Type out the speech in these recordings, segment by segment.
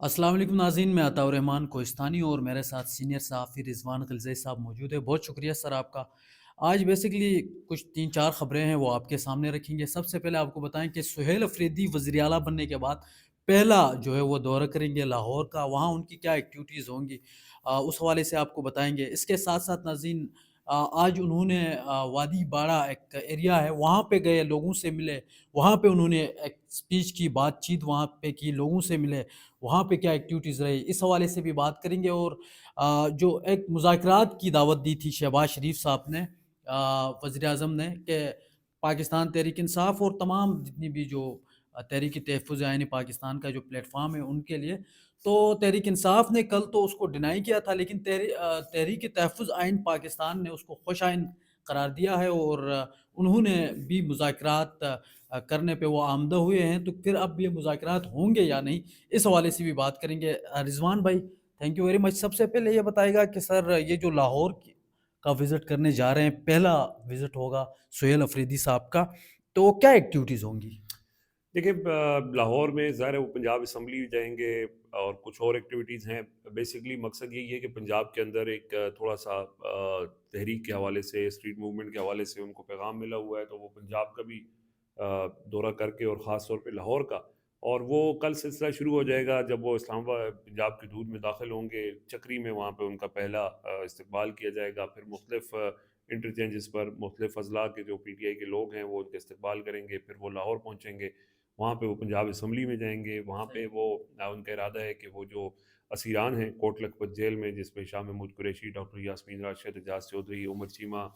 अस्सलाम वालेकुम नाज़रीन, मैं अताउर रहमान कोहिस्तानी और मेरे साथ सीनियर सहाफ़ी रिज़वान ग़िलज़ई साहब मौजूद है। बहुत शुक्रिया सर आपका। आज बेसिकली कुछ 3-4 ख़बरें हैं वो आपके सामने रखेंगे। सबसे पहले आपको बताएँ कि सुहेल अफ़रीदी वज़ीर आला बनने के बाद पहला जो है वो दौरा करेंगे लाहौर का, वहाँ उनकी क्या एक्टिविटीज़ होंगी उस हवाले से आपको बताएँगे। इसके साथ-साथ नाज़रीन आज उन्होंने वादी बाड़ा एक एरिया है वहाँ पे गए, लोगों से मिले, वहाँ पे उन्होंने एक स्पीच की, बातचीत वहाँ पे की, लोगों से मिले। वहाँ पे क्या एक्टिविटीज़ रही, इस हवाले से भी बात करेंगे और जो एक मुज़ाकरात की दावत दी थी शहबाज शरीफ साहब ने वज़ीर-ए-आज़म ने कि पाकिस्तान तहरीक-इंसाफ़ और तमाम जितनी भी जो तहरीक-ए-तहफ़्फ़ुज़ आइन पाकिस्तान का जो प्लेटफ़ॉर्म है उनके लिए। तो तहरीक-इंसाफ़ ने कल तो उसको डिनाई किया था लेकिन तहरीक-ए-तहफ़्फ़ुज़ आइन पाकिस्तान ने उसको खुश आइन करार दिया है और उन्होंने भी मुज़ाकरात करने पे वो आमदा हुए हैं, तो फिर अब ये मुज़ाकरात होंगे या नहीं, इस हवाले से भी बात करेंगे। रिज़वान भाई, थैंक यू वेरी मच। सबसे पहले ये बताइएगा कि सर ये जो लाहौर का विज़िट करने जा रहे हैं, पहला विज़िट होगा सुहेल अफरीदी साहब का, तो क्या एक्टिविटीज़ होंगी? देखिए लाहौर में ज़ाहिर है वो पंजाब असम्बली जाएंगे और कुछ और एक्टिविटीज़ हैं। बेसिकली मकसद यही है कि पंजाब के अंदर एक थोड़ा सा तहरीक के हवाले से, स्ट्रीट मूवमेंट के हवाले से उनको पैगाम मिला हुआ है, तो वो पंजाब का भी दौरा करके और ख़ास तौर पे लाहौर का, और वो कल सिलसिला शुरू हो जाएगा जब वो इस्लामाबाद पंजाब की हदूद में दाखिल होंगे। चक्री में वहाँ पे उनका पहला इस्तकबाल किया जाएगा। फिर मुख्तलिफ इंटरचेंजेस पर मुख्तलिफ अज़ला के जो पीटीआई के लोग हैं वो उनका इस्तकबाल करेंगे। फिर वो लाहौर पहुँचेंगे, वहाँ पे वो पंजाब असम्बली में जाएँगे। वहाँ पे सही। वो उनका इरादा है कि वो जो असीरान हैं कोट लखपत जेल में, जिसमें शाह महमूद कुरैशी, डॉक्टर यास्मीन राशिद, एजाज चौधरी, उमर चीमा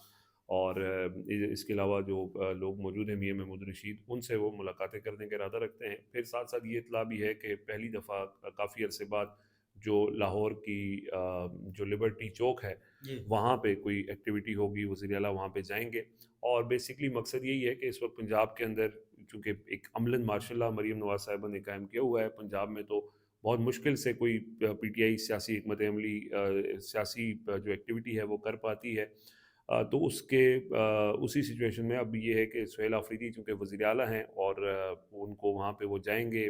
और इसके अलावा जो लोग मौजूद हैं, मियाँ महमूद रशीद, उनसे वो मुलाकातें करने का इरादा रखते हैं। फिर साथ-साथ ये इत्तला भी है कि पहली दफ़ा काफ़ी अरसे बाद जो लाहौर की जो लिबर्टी चौक है, जी। वहाँ पे कोई एक्टिविटी होगी, वज़ीर आला वहाँ पे जाएँगे। और बेसिकली मकसद यही है कि इस वक्त पंजाब के अंदर चूँकि एक अमलन मार्शल लॉ मरीम नवाज़ साहिबा ने कायम किया हुआ है पंजाब में, तो बहुत मुश्किल से कोई पीटीआई सियासी हिकमत अमली सियासी जो एक्टिविटी है वो कर पाती है। तो उसी सिचुएशन में अब ये है कि सुहेल आफरीदी चूँकि वज़ीर आला हैं और उनको वहाँ पे वो जाएँगे,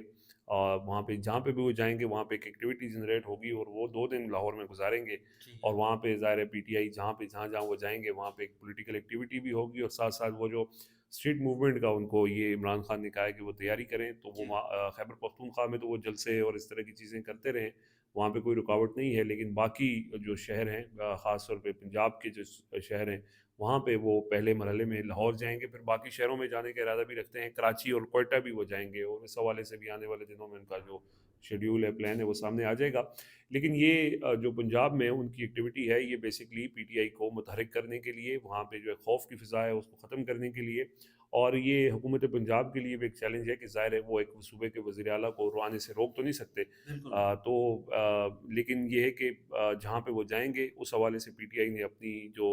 वहाँ पे जहाँ पे भी वो जाएँगे वहाँ पे एक एक्टिविटी जनरेट होगी और वो 2 दिन लाहौर में गुज़ारेंगे। जी। और वहाँ पे ज़ाहिर है पीटीआई जहाँ पे जहाँ-जहाँ वो जाएँगे वहाँ पे एक पॉलिटिकल एक्टिविटी भी होगी, और साथ-साथ वो जो स्ट्रीट मूवमेंट का उनको ये इमरान खान ने कहा है कि वो तैयारी करें, तो वो जी। खैबर पख्तूनख्वा में तो वो जलसे और इस तरह की चीज़ें करते रहें, वहाँ पे कोई रुकावट नहीं है। लेकिन बाकी जो शहर हैं, ख़ास तौर पे पंजाब के जो शहर हैं, वहाँ पे वो पहले मरहले में लाहौर जाएँगे, फिर बाकी शहरों में जाने का इरादा भी रखते हैं। कराची और क्वेटा भी वो जाएँगे, और इस हवाले से भी आने वाले दिनों में उनका जो शेड्यूल है, प्लान है, वो सामने आ जाएगा। लेकिन ये जो पंजाब में उनकी एक्टिविटी है, ये बेसिकली पीटीआई को मुतहरिक करने के लिए, वहाँ पे जो है खौफ की फ़िज़ा है उसको ख़त्म करने के लिए, और ये हुकूमत पंजाब के लिए भी एक चैलेंज है कि ज़ाहिर है वो एक सूबे के वज़ीर आला को आने से रोक तो नहीं सकते। बिल्कुल। लेकिन ये है कि जहाँ पे वो जाएँगे उस हवाले से पीटीआई ने अपनी जो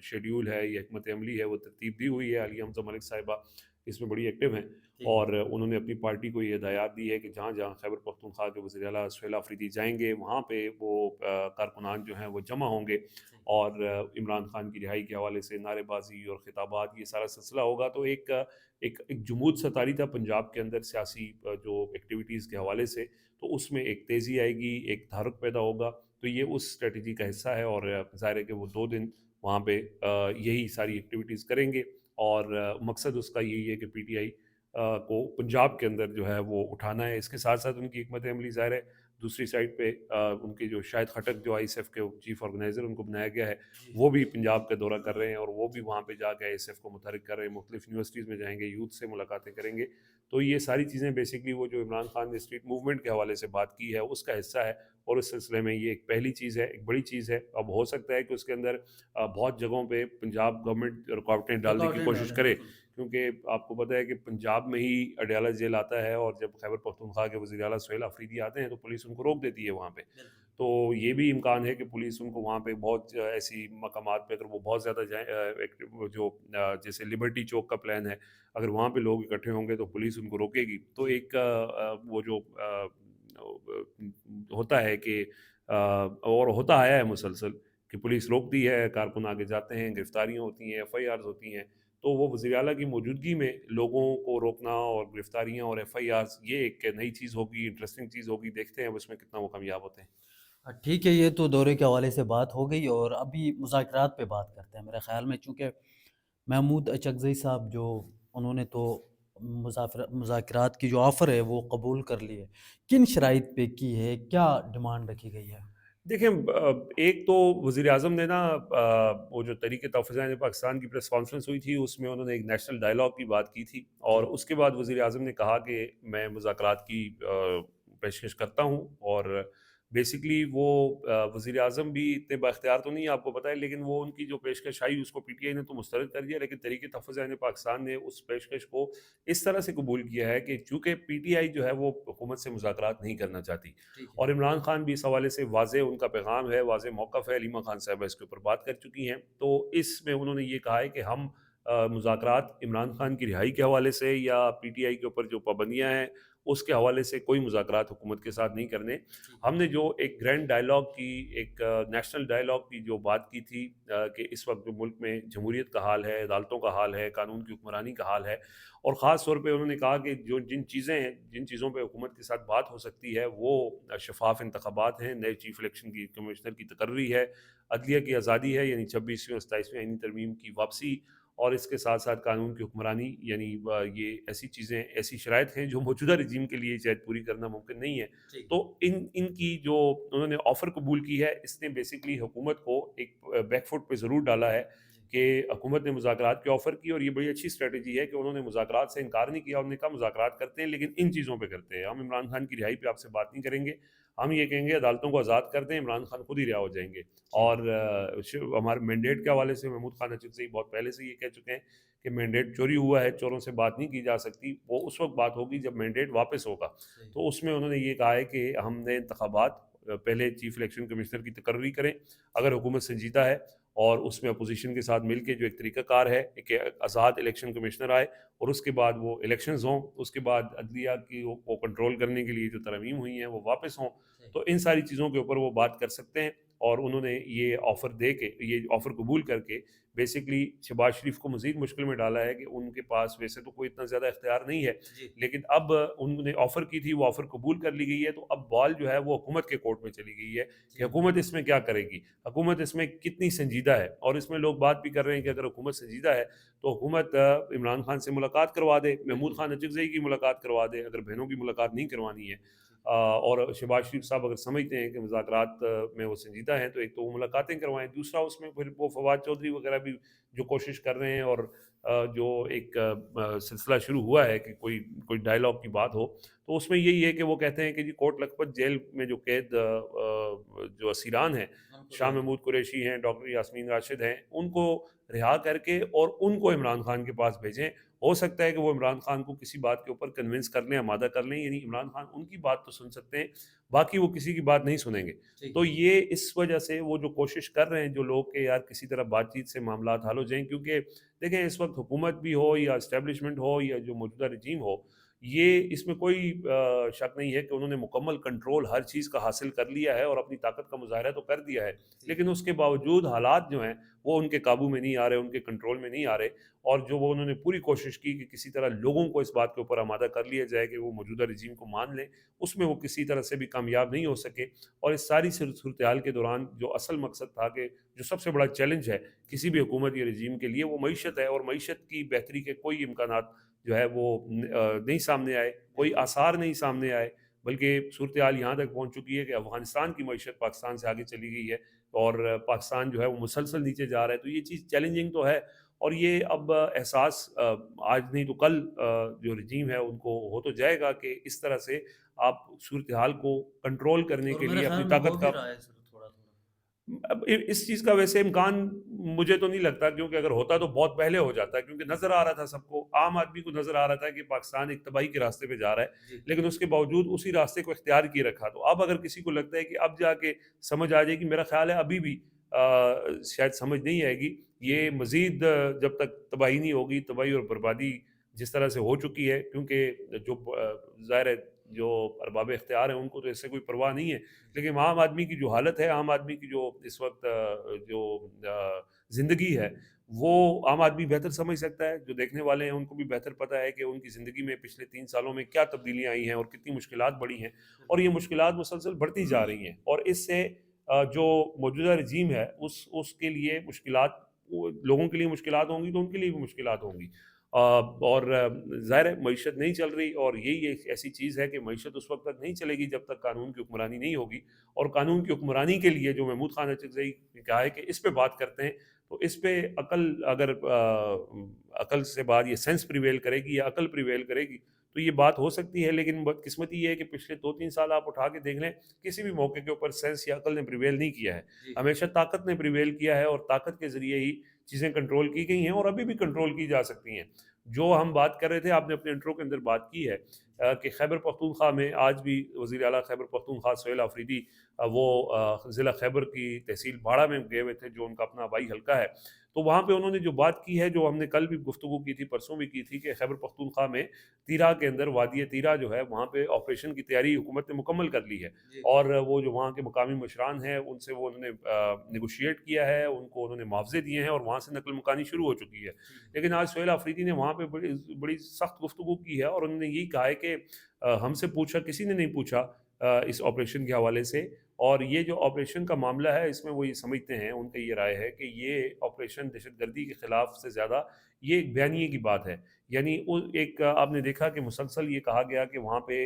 शेड्यूल है या हिकमत अमली है वो तरतीब दी हुई है। आलिया हमज़ा मलिक साहिबा इसमें बड़ी एक्टिव हैं, ठीक है। और उन्होंने अपनी पार्टी को ये हिदायत दी है कि जहाँ-जहाँ खैबर पख्तूनख्वा के वज़ीर आला सुहेल आफरीदी जाएँगे, वहाँ पे वो कारकुनान जो हैं वो जमा होंगे, सही। और इमरान खान की रिहाई के हवाले से नारेबाज़ी और खिताबात, ये सारा सिलसिला होगा। तो एक जुमूद सा तारी था पंजाब के अंदर सियासी जो एक्टिविटीज़ के हवाले से, तो उसमें एक तेज़ी आएगी, एक तहरुक पैदा होगा। तो ये उस स्ट्रैटेजी का हिस्सा है, और ज़ाहिर है कि वो 2 दिन वहाँ पे यही सारी एक्टिविटीज़ करेंगे, और मकसद उसका यही है कि पीटीआई को पंजाब के अंदर जो है वो उठाना है। इसके साथ-साथ उनकी हिकमत अमली ज़ाहिर है, दूसरी साइड पे उनके जो शाहिद खट्टक जो आईएसएफ के चीफ़ ऑर्गेनाइज़र उनको बनाया गया है, जी। वो भी पंजाब का दौरा कर रहे हैं, और वो भी वहाँ पे जाके आईएसएफ को मुतहरिक कर रहे हैं, मुख्तलिफ यूनिवर्सिटीज़ में जाएँगे, यूथ से मुलाकातें करेंगे। तो ये सारी चीज़ें बेसिकली वो जो इमरान खान ने स्ट्रीट मूवमेंट के हवाले से बात की है, उसका हिस्सा है, और उस सिलसिले में ये एक पहली चीज़ है, एक बड़ी चीज़ है। अब हो सकता है कि उसके अंदर बहुत जगहों पे पंजाब गवर्नमेंट रुकावटें डालने की रुकावटें कोशिश डालें, करे, बिल्कुल। क्योंकि आपको पता है कि पंजाब में ही अडयाला जेल आता है, और जब खैबर पख्तूनख्वा के वज़ीर आला सुहेल आफरीदी आते हैं, तो पुलिस उनको रोक देती है वहाँ पे। बिल्कुल। तो ये भी इम्कान है कि पुलिस उनको वहाँ पे बहुत ऐसी मकामात पे अगर वो बहुत ज़्यादा जाएँ, वो जो जैसे लिबर्टी चौक का प्लान है, अगर वहाँ पे लोग इकट्ठे होंगे तो पुलिस उनको रोकेगी। तो जी। एक वो जो होता है कि और होता आया है मुसलसल कि पुलिस रोकती है, कारकुन आगे जाते हैं, गिरफ्तारियाँ होती हैं, एफआईआर्स होती हैं। तो वो वज़ीर आला की मौजूदगी में लोगों को रोकना और गिरफ्तारियाँ और एफआईआर्स, ये एक नई चीज़ होगी, इंटरेस्टिंग चीज़ होगी। देखते हैं अब उसमें कितना वो कामयाब होते हैं। ठीक है, ये तो दौरे के हवाले से बात हो गई और अभी मुज़ाकरात पे बात करते हैं। मेरे ख़्याल में चूँकि महमूद अचकज़ई साहब जो उन्होंने तो मुज़ाकरात की जो ऑफ़र है वो कबूल कर ली है। किन शराइत पे की है? क्या डिमांड रखी गई है? देखिए, एक तो वज़ीर-ए-आज़म ने ना वो जो तहरीक-ए-तहफ़्फ़ुज़ पाकिस्तान की प्रेस कॉन्फ्रेंस हुई थी, उसमें उन्होंने एक नेशनल डायलॉग की बात की थी और जी, उसके बाद वज़ीर-ए-आज़म ने कहा कि मैं मुज़ाकरात की पेशकश करता हूँ और बेसिकली वो वज़ीर-ए-आज़म भी इतने बाइख्तियार तो नहीं है, आपको पता है, लेकिन वो उनकी जो पेशकश आई उसको पीटीआई ने तो मुस्तरद कर दिया, लेकिन तहरीक-ए-तहफ़्फ़ुज़ पाकिस्तान ने उस पेशकश को इस तरह से कबूल किया है कि चूँकि पीटीआई जो है वो हुकूमत से मुज़ाकरात नहीं करना चाहती। ठीक है। और इमरान खान भी इस हवाले से वाज़ेह उनका पैगाम है, वाज़ेह मौक़िफ़ है, हलीमा खान साहिबा इसके ऊपर बात कर चुकी हैं। तो इसमें उन्होंने ये कहा है कि हम मुज़ाकरात इमरान खान की रिहाई के हवाले से या पीटीआई के ऊपर जो पाबंदियाँ हैं, उसके हवाले से कोई मुज़ाकरात हुकूमत के साथ नहीं करने। ठीक है। हमने जो एक ग्रैंड डायलॉग की, एक नेशनल डायलॉग की जो बात की थी कि इस वक़्त जो मुल्क में जमहूरियत का हाल है, अदालतों का हाल है, कानून की हुक्मरानी का हाल है और ख़ास तौर पे उन्होंने कहा कि जो जिन चीज़ें हैं, जिन चीज़ों पे हुकूमत के साथ बात हो सकती है, वो शफ़ाफ़ इंतख़ाबात हैं, नए चीफ़ इलेक्शन की कमिश्नर की तकर्री है, अदलिया की आज़ादी है, यानी 26वीं और 27वीं आईनी तरमीम की वापसी और इसके साथ-साथ कानून की हुक्मरानी, यानी ये ऐसी चीज़ें, ऐसी शराइत हैं जो मौजूदा रजीम के लिए शायद पूरी करना मुमकिन नहीं है। ठीक तो है। इनकी जो उन्होंने ऑफ़र कबूल की है, इसने बेसिकली हुकूमत को एक बैक फुट पे ज़रूर डाला है जी, कि हुकूमत ने मुज़ाकरात की ऑफ़र की और ये बड़ी अच्छी स्ट्रैटेजी है कि उन्होंने मुज़ाकरात से इनकार नहीं किया। उन्होंने कहा मुज़ाकरात करते हैं लेकिन इन चीज़ों पे करते हैं। हम इमरान खान की रिहाई पे आपसे बात नहीं करेंगे। हम ये कहेंगे अदालतों को आज़ाद कर दें, इमरान खान खुद ही रिहा हो जाएँगे। ठीक और हमारे मैंडेट के हवाले से महमूद खान अचकज़ई बहुत पहले से ये कह चुके हैं कि मैंडेट चोरी हुआ है, चोरों से बात नहीं की जा सकती। वो उस वक़्त बात होगी जब मैंडेट वापस होगा। सही। तो उसमें उन्होंने ये कहा है कि हमने इंतखाबात पहले चीफ इलेक्शन कमिश्नर की तकर्री करें, अगर हुकूमत संजीदा है और उसमें अपोजिशन के साथ मिलके जो एक तरीक़ाकार है कि आज़ाद इलेक्शन कमिश्नर आए और उसके बाद वो इलेक्शंस हों, उसके बाद अदलिया की वो कंट्रोल करने के लिए जो तरमीम हुई हैं, वो वापस हों। सही। तो इन सारी चीज़ों के ऊपर वो बात कर सकते हैं और उन्होंने ये ऑफ़र दे के, ये ऑफ़र कबूल करके बेसिकली शहबाज शरीफ को मज़ीद मुश्किल में डाला है कि उनके पास वैसे तो कोई इतना ज़्यादा इख्तियार नहीं है, जी, लेकिन अब उन्होंने ऑफ़र की थी, वो ऑफ़र कबूल कर ली गई है, तो अब बॉल जो है वो हुकूमत के कोर्ट में चली गई है कि जी, हुकूमत इसमें क्या करेगी? हुकूमत इसमें कितनी संजीदा है? और इसमें लोग बात भी कर रहे हैं कि अगर हुकूमत संजीदा है, तो हुकूमत इमरान खान से मुलाकात करवा दे, महमूद बिल्कुल। खान अचकज़ई की मुलाकात करवा दे, अगर बहनों की मुलाकात नहीं करवानी है। ठीक और शहबाज शरीफ साहब अगर समझते हैं कि मुज़ाकरात में वो संजीदा हैं, तो एक तो वो मुलाकातें करवाएँ, दूसरा उसमें फिर वो फवाद चौधरी वगैरह भी जो कोशिश कर रहे हैं और जो एक सिलसिला शुरू हुआ है कि कोई कोई डायलॉग की बात हो, तो उसमें यही है कि वो कहते हैं कि जी कोट लखपत जेल में जो कैद जो असीरान हैं, है। उनको शाह रिहा महमूद कुरैशी हैं, डॉक्टर यास्मीन राशिद हैं, उनको रिहा करके और उनको इमरान खान के पास भेजें। हो सकता है कि वो इमरान खान को किसी बात के ऊपर कन्विंस कर लें, आमादा कर लें, यानी इमरान खान उनकी बात तो सुन सकते हैं, बाकी वो किसी की बात नहीं सुनेंगे। ठीक तो है। ये इस वजह से वो जो कोशिश कर रहे हैं जो लोग कि यार किसी तरह बातचीत से मामलात हल हो जाएँ, क्योंकि देखें इस वक़्त हुकूमत भी हो या एस्टेब्लिशमेंट हो या जो मौजूदा रजीम हो, ये इसमें कोई शक नहीं है कि उन्होंने मुकम्मल कंट्रोल हर चीज़ का हासिल कर लिया है और अपनी ताकत का मुज़ाहरा तो कर दिया है। ठीक लेकिन है। उसके बावजूद हालात जो हैं, वो उनके काबू में नहीं आ रहे, उनके कंट्रोल में नहीं आ रहे और जो वो उन्होंने पूरी कोशिश की कि किसी तरह लोगों को इस बात के ऊपर आमादा कर लिया जाए कि वो मौजूदा रजीम को मान लें, उसमें वो किसी तरह से भी कामयाब नहीं हो सके और इस सारी सूरत-हाल के दौरान जो असल मकसद था कि जो सबसे बड़ा चैलेंज है किसी भी हुकूमत या रजीम के लिए वो मईशत है और मईशत की बेहतरी के कोई इम्कानात जो है वो नहीं सामने आए, कोई बिल्कुल। आसार नहीं सामने आए, बल्कि सूरत-हाल यहाँ तक पहुँच चुकी है कि अफ़गानिस्तान की मईशत पाकिस्तान से आगे चली गई है और पाकिस्तान जो है वो मुसलसल नीचे जा रहा है। तो ये चीज़ चैलेंजिंग तो है और ये अब एहसास आज नहीं तो कल जो रजीम है उनको हो तो जाएगा कि इस तरह से आप सूरत-हाल को कंट्रोल करने और के मेरे लिए अपनी ख़्याल में हो ताकत भी का रहा है सर थोड़ा-थोड़ा। अब इस चीज़ का वैसे इम्कान मुझे तो नहीं लगता, क्योंकि अगर होता तो बहुत पहले हो जाता, क्योंकि नज़र आ रहा था सबको, आम आदमी को नज़र आ रहा था कि पाकिस्तान एक तबाही के रास्ते पे जा रहा है, जी, लेकिन उसके बावजूद उसी रास्ते को इख्तियार किए रखा। तो अब अगर किसी को लगता है कि अब जाके समझ आ जाएगी, मेरा ख़्याल है अभी भी शायद समझ नहीं आएगी। जी, ये मज़ीद जब तक तबाही नहीं होगी, तबाही और बर्बादी जिस तरह से हो चुकी है, क्योंकि जो ज़ाहिर है जो अरबाब इख्तियार हैं उनको तो इससे कोई परवाह नहीं है। लेकिन आम आदमी की जो हालत है, आम आदमी की जो इस वक़्त जो ज़िंदगी है, वो आम आदमी बेहतर समझ सकता है, जो देखने वाले हैं उनको भी बेहतर पता है कि उनकी ज़िंदगी में पिछले 3 सालों में क्या तब्दीलियाँ आई हैं और कितनी मुश्किलात बढ़ी हैं और ये मुश्किलात मुसलसल बढ़ती जा रही हैं और इससे जो मौजूदा रजीम है उसके लिए मुश्किलात वो लोगों के लिए मुश्किलात होंगी तो उनके लिए भी मुश्किलात होंगी। और ज़ाहिर है मईशत नहीं चल रही और यही एक ऐसी चीज़ है कि मईशत उस वक़्त तक नहीं चलेगी जब तक कानून की हुक्मरानी नहीं होगी और कानून की हुक्मरानी के लिए जो महमूद खान अचकज़ई ने कहा है कि इस पे बात करते हैं, तो इस पे अगर अकल से बाद ये सेंस प्रिवेल करेगी या अकल प्रिवेल करेगी, तो ये बात हो सकती है लेकिन बदकिस्मती ये है कि पिछले 2-3 साल आप उठा के देख लें, किसी भी मौके के ऊपर सेंस या अकल ने प्रिवेल नहीं किया है। जी। हमेशा ताकत ने प्रिवेल किया है और ताकत के ज़रिए ही चीज़ें कंट्रोल की गई हैं और अभी भी कंट्रोल की जा सकती हैं। जो हम बात कर रहे थे, आपने अपने इंट्रो के अंदर बात की है कि खैबर पख्तूनख्वा में आज भी वज़ीर आला खैबर पख्तूनख्वा सुहेल आफरीदी वो ज़िला खैबर की तहसील बाड़ा में गए हुए थे, जो उनका अपना आबाई हल्का है। तो वहाँ पे उन्होंने जो बात की है, जो हमने कल भी गुफ्तगू की थी, परसों भी की थी कि खैबर पख्तूनख्वा में तीरा के अंदर वादी तीरा जो है, वहाँ पे ऑपरेशन की तैयारी हुकूमत ने मुकम्मल कर ली है जी। और वो जो वहाँ के मकामी मशरान हैं, उनसे वो उन्होंने नेगोशिएट किया है, उनको उन्होंने मुआवज़े दिए हैं और वहाँ से नकल मुकानी शुरू हो चुकी है। ठीक लेकिन आज सुहेल अफरीदी ने वहाँ पे बड़ी बड़ी सख्त गुफ्तगू की है और उन्होंने यही कहा है कि हमसे पूछा, किसी ने नहीं पूछा इस ऑपरेशन के हवाले से और ये जो ऑपरेशन का मामला है, इसमें वो ये समझते हैं, उनका ये राय है कि ये ऑपरेशन दहशतगर्दी के ख़िलाफ़ से ज़्यादा ये एक बयानिए की बात है। यानी वो एक आपने देखा कि मुसलसल ये कहा गया कि वहाँ पे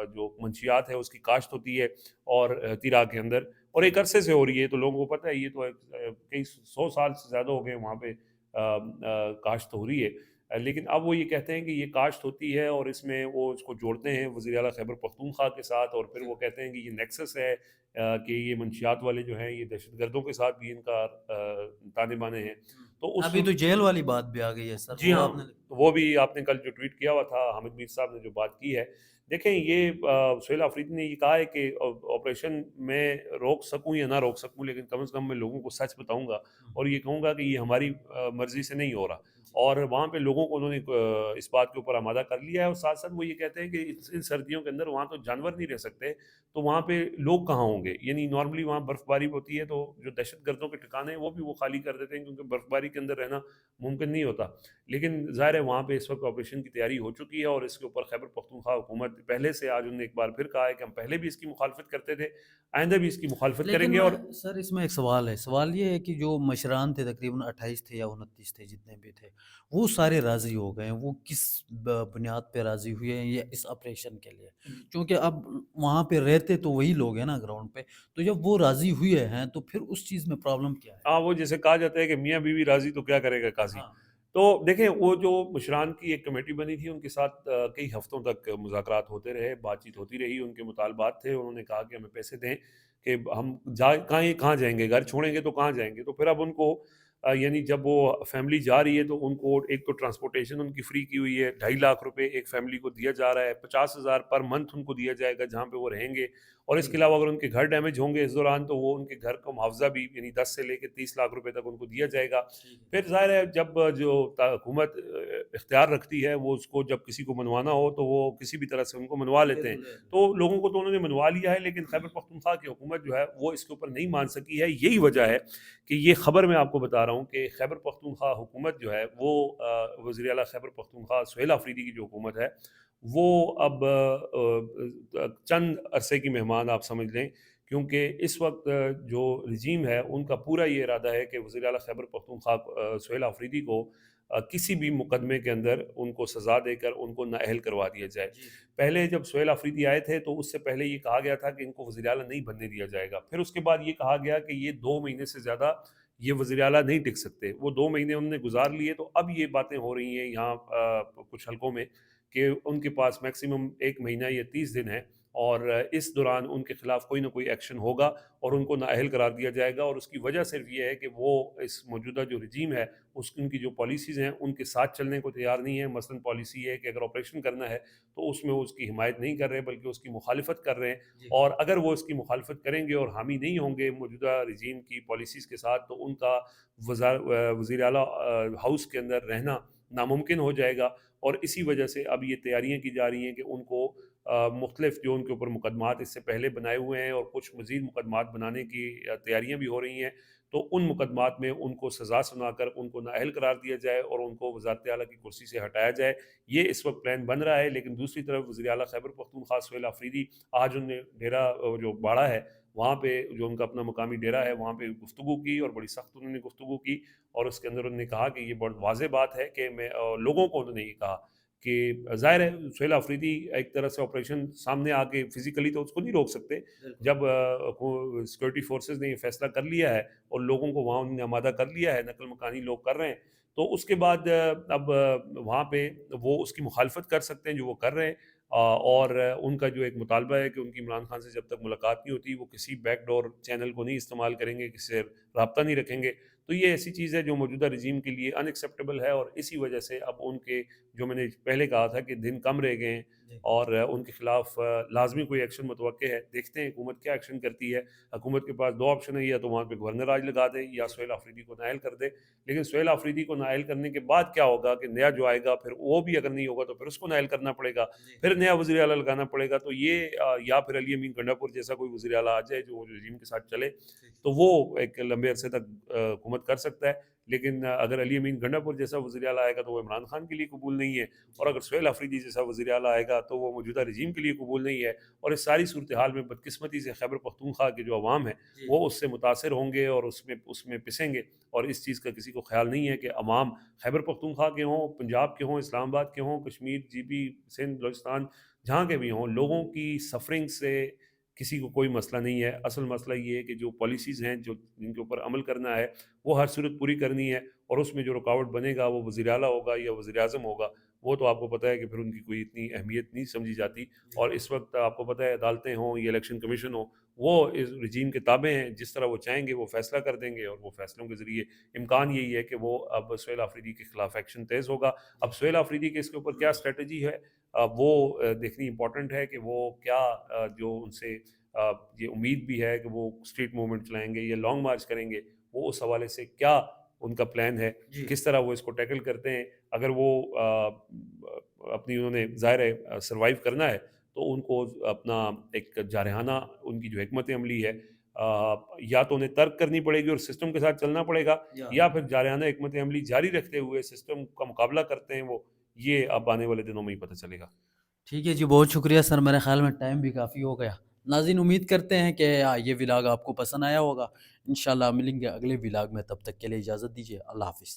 जो मंशियात है उसकी काश्त होती है और तिरा के अंदर और एक अरसे से हो रही है, तो लोगों को पता है ये तो कई 100 साल से ज़्यादा हो गए वहाँ पे काश्त हो रही है। लेकिन अब वो ये कहते हैं कि ये काश्त होती है और इसमें वो इसको जोड़ते हैं वज़ीर आला खैबर पख्तूनख्वा के साथ और फिर जी। वो कहते हैं कि ये नेक्सस है कि ये मंशियात वाले जो हैं ये दहशतगर्दों के साथ भी इनका ताने-बाने हैं। हुँ। तो उस अभी तो जेल वाली बात भी आ गई है सर, जी वो हाँ, आपने वो भी आपने कल जो ट्वीट किया हुआ था, हामिद मीर साहब ने जो बात की है। देखें ये सुहेल अफरीदी ने ये कहा है कि ऑपरेशन मैं रोक सकूँ या ना रोक सकूँ, लेकिन कम से कम मैं लोगों को सच बताऊँगा हुँ, और ये कहूँगा कि ये हमारी मर्ज़ी से नहीं हो रहा। जी। और वहाँ पे लोगों को उन्होंने इस बात के ऊपर आमादा कर लिया है और साथ-साथ वो ये कहते हैं कि इन सर्दियों के अंदर वहाँ तो जानवर नहीं रह सकते, तो वहाँ पे लोग कहाँ होंगे? यानी नॉर्मली वहाँ बर्फ़बारी होती है, तो जो दहशतगर्दों के ठिकाने हैं, वो भी वो खाली कर देते हैं क्योंकि बर्फ़बारी के अंदर रहना मुमकिन नहीं होता। लेकिन ज़ाहिर है वहाँ पे इस वक़्त ऑपरेशन की तैयारी हो चुकी है और इसके ऊपर खैबर पख्तूनख्वा हुकूमत पहले से आज उन्होंने एक बार फिर कहा है कि हम पहले भी इसकी मुखालफत करते थे, आइंदा भी इसकी मुखालफत लेकिन करेंगे और मैं सर इसमें एक सवाल है, सवाल ये है कि जो मशरान थे तकरीबन 28 थे या 29 थे जितने भी थे, वो सारे राज़ी हो गए हैं, वो किस बुनियाद पे राज़ी हुए हैं ये इस ऑपरेशन के लिए? क्योंकि अब वहाँ पे रहते तो वही लोग हैं ना ग्राउंड पे, तो जब वो राज़ी हुए हैं तो फिर उस चीज़ में प्रॉब्लम क्या है? हाँ, वो जैसे कहा जाता है कि मियाँ-बीवी राज़ी तो क्या करेगा काज़ी। हाँ, तो देखें वो जो मुशरान की एक कमेटी बनी थी उनके साथ कई हफ़्तों तक मुज़ाकरात होते रहे, बातचीत होती रही, उनके मुतालबात थे, उन्होंने कहा कि हमें पैसे दें कि हम जा कहाँ जाएँगे, घर छोड़ेंगे तो कहाँ जाएँगे? तो फिर अब उनको यानी जब वो फैमिली जा रही है तो उनको एक तो ट्रांसपोर्टेशन उनकी फ्री की हुई है, 2.5 लाख रुपए एक फैमिली को दिया जा रहा है, 50,000 पर मंथ उनको दिया जाएगा जहाँ पे वो रहेंगे और इसके ठीक है, अलावा अगर उनके घर डैमेज होंगे इस दौरान तो वो उनके घर का मुआवज़ा भी यानी 10 से लेके 30 लाख रुपए तक उनको दिया जाएगा। ठीक है। फिर ज़ाहिर है जब जो हुकूमत इख्तियार रखती है वो उसको जब किसी को मनवाना हो तो वो किसी भी तरह से उनको मनवा लेते हैं। बिल्कुल, बिल्कुल। तो लोगों को तो उन्होंने मनवा लिया है लेकिन खैबर पख्तूनख्वा की हुकूमत जो है वो इसके ऊपर नहीं मान सकी है। यही वजह है कि ये खबर मैं आपको बता रहा हूँ कि खैबर पख्तूनख्वा हुकूमत जो है वो वज़ीर आला खैबर पख्तूनख्वा सुहेल अफरीदी की जो हुकूमत है वो अब चंद अरसे की मेहमान आप समझ लें क्योंकि इस वक्त जो रजीम है उनका पूरा ये इरादा है कि वज़ीर आला खैबर पख्तूनख्वा सुहेल अफरीदी को किसी भी मुकदमे के अंदर उनको सज़ा देकर उनको नाअहल करवा दिया जाए। जी, पहले जब सुहेल अफरीदी आए थे तो उससे पहले ये कहा गया था कि इनको वज़ीर आला नहीं बनने दिया जाएगा। फिर उसके बाद ये कहा गया कि ये 2 महीने से ज़्यादा ये वज़ीर आला नहीं टिक सकते। वो 2 महीने उन्होंने गुज़ार लिए तो अब ये बातें हो रही हैं यहाँ कुछ हलकों में कि उनके पास मैक्सिमम 1 महीना या 30 दिन है और इस दौरान उनके खिलाफ कोई ना कोई एक्शन होगा और उनको नाअहल करार दिया जाएगा और उसकी वजह सिर्फ ये है कि वो इस मौजूदा जो रजीम है उस उनकी जो पॉलिसीज़ हैं उनके साथ चलने को तैयार नहीं है। मसलन पॉलिसी है कि अगर ऑपरेशन करना है तो उसमें वो उसकी हिमायत नहीं कर रहे बल्कि उसकी मुखालिफत कर रहे हैं जी। और अगर वो इसकी मुखालिफत करेंगे और हामी नहीं होंगे मौजूदा रजीम की पॉलिसीज़ के साथ तो उनका वज़ीर आला हाउस के अंदर रहना नामुमकिन हो जाएगा और इसी वजह से अब ये तैयारियां की जा रही हैं कि उनको मुख्तलिफ जो उनके ऊपर मुकदमात इससे पहले बनाए हुए हैं और कुछ मज़ीद मुकदमात बनाने की तैयारियाँ भी हो रही हैं, तो उन मुकदमात में उनको सज़ा सुनाकर उनको नाअहल करार दिया जाए और उनको वज़ारत आला की कुर्सी से हटाया जाए। ये इस वक्त प्लान बन रहा है, लेकिन दूसरी तरफ वज़ीर आला खैबर पख्तूनख्वा सुहेल आफरीदी आज उन्होंने डेरा जो बाड़ा है, वहाँ पे जो उनका अपना मकामी डेरा है, वहाँ पे गुफ्तगू की और बड़ी सख्त उन्होंने गुफ्तगू की और उसके अंदर उन्होंने कहा कि ये बहुत वाज़ेह बात है कि मैं लोगों को उन्होंने ये कहा कि ज़ाहिर है सुहेल आफरीदी एक तरह से ऑपरेशन सामने आके फिज़िकली तो उसको नहीं रोक सकते। बिल्कुल। जब सिक्योरिटी फोर्सेस ने ये फैसला कर लिया है और लोगों को वहाँ उन्होंने आमादा कर लिया है, नकल मकानी लोग कर रहे हैं, तो उसके बाद अब वहाँ पे वो उसकी मुखालफत कर सकते हैं जो वो कर रहे हैं। और उनका जो एक मुतालबा है कि उनकी इमरान खान से जब तक मुलाकात नहीं होती वो किसी बैकडोर चैनल को नहीं इस्तेमाल करेंगे, किसी से रब्ता नहीं रखेंगे। तो ये ऐसी चीज़ है जो मौजूदा रजीम के लिए अनएक्सेप्टेबल है और इसी वजह से अब उनके जो मैंने पहले कहा था कि दिन कम रह गए हैं जी। और उनके खिलाफ लाजमी कोई एक्शन मुतवक्के है। देखते हैं हुकूमत क्या एक्शन करती है। हुकूमत के पास दो ऑप्शन है, या तो वहाँ पे गवर्नर राज लगा दें या सुहेल आफरीदी को नाअहल कर दे। लेकिन सुहेल आफरीदी को नाअहल करने के बाद क्या होगा कि नया जो आएगा फिर वो भी अगर नहीं होगा तो फिर उसको नाअहल करना पड़ेगा, जी। फिर नया वज़ीर आला लगाना पड़ेगा। तो ये या फिर अली अमीन गंडापुर जैसा कोई वज़ीर आला आ जाए जो रजीम के साथ चले, ठीक। तो वो एक लंबे अरसे तक हुकूमत कर सकता है। लेकिन अगर अली अमीन गंडापुर जैसा वज़ीर आला आएगा तो वो इमरान खान के लिए कबूल नहीं है, और जी। अगर सुहेल आफरीदी जैसा वज़ीर आला आएगा तो वो मौजूदा रजीम के लिए कबूल नहीं है। और इस सारी सूरत हाल में बदकिस्मती से खैबर पख्तूनख्वा के जो अवाम है जी। वो उससे मुतासिर होंगे और उसमें उसमें पिसेंगे। और इस चीज़ का किसी को ख्याल नहीं है कि अवाम खैबर पख्तूनख्वा के हों, पंजाब के हों, इस्लामाबाद के हों, कश्मीर, जीबी, सिंध, बलूचिस्तान, जहाँ के भी हों, लोगों की सफ़रिंग से किसी को कोई मसला नहीं है। असल मसला ये है कि जो पॉलिसीज़ हैं, जो जिनके ऊपर अमल करना है, वो हर सूरत पूरी करनी है और उसमें जो रुकावट बनेगा वो वज़ीर आला होगा या वज़ीर आज़म होगा। वो तो आपको पता है कि फिर उनकी कोई इतनी अहमियत नहीं समझी जाती। जी। और इस वक्त आपको पता है अदालतें हों या इलेक्शन कमीशन हो, वो इस रजीम के ताबे हैं। जिस तरह वो चाहेंगे वो फ़ैसला कर देंगे और वो फ़ैसलों के ज़रिए इम्कान यही है कि वो अब सुहेल आफरीदी के खिलाफ एक्शन तेज़ होगा। अब जी। सुहेल आफरीदी की इसके ऊपर क्या स्ट्रैटेजी है, वो देखनी इंपॉर्टेंट है कि वो क्या जो उनसे ये उम्मीद भी है कि वो स्ट्रीट मूवमेंट चलाएँगे या लॉन्ग मार्च करेंगे, वो उस हवाले से क्या उनका प्लान है, जी। किस तरह वो इसको टैकल करते हैं। अगर वो अपनी उन्होंने ज़ाहिर है सर्वाइव करना है, तो उनको अपना एक जारहाना उनकी जो हिकमत अमली है, या तो उन्हें तर्क करनी पड़ेगी और सिस्टम के साथ चलना पड़ेगा, या या फिर जारहाना हिकमत अमली जारी रखते हुए सिस्टम का मुकाबला करते हैं वो, ये अब आने वाले दिनों में ही पता चलेगा। ठीक है जी, बहुत शुक्रिया सर, मेरे ख़्याल में टाइम भी काफ़ी हो गया। नाज़रीन, उम्मीद करते हैं कि ये व्लॉग आपको पसंद आया होगा। इंशाल्लाह मिलेंगे अगले व्लॉग में, तब तक के लिए इजाज़त दीजिए। अल्लाह हाफ़िज़।